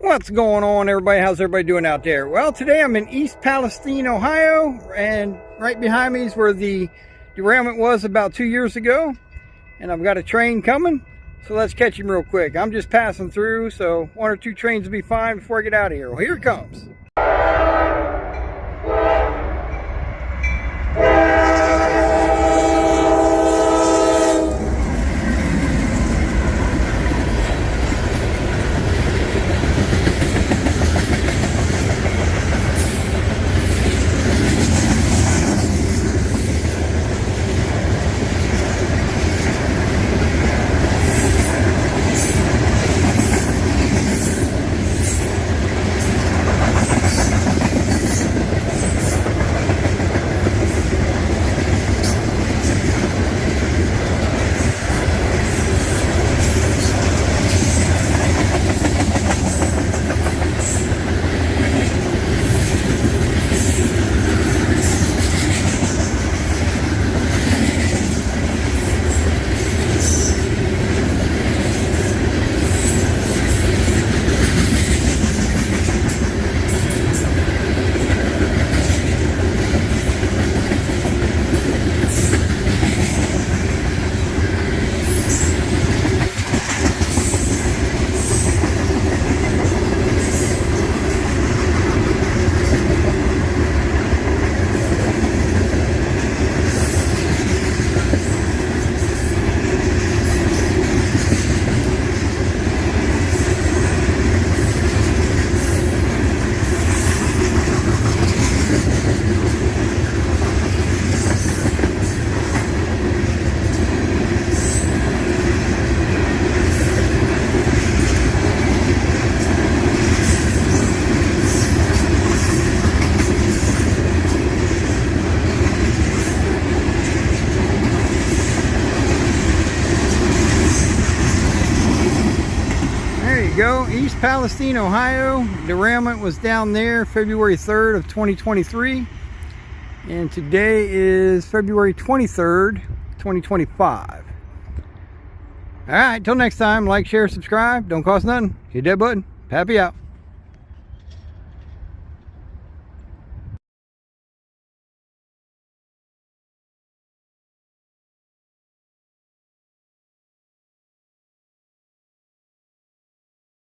What's going on, everybody? How's everybody doing out there? Well, today I'm in East Palestine, Ohio, and right behind me is where the derailment was about 2 years ago. And I've got a train coming, so let's catch him real quick. I'm just passing through, so 1 or 2 trains will be fine before I get out of here. Well, here it comes. Go East Palestine, Ohio. Derailment was down there February 3rd of 2023, and today is February 23rd 2025. All right, till next time, like, share, subscribe. Don't cost nothing. Hit that button. Pappy out.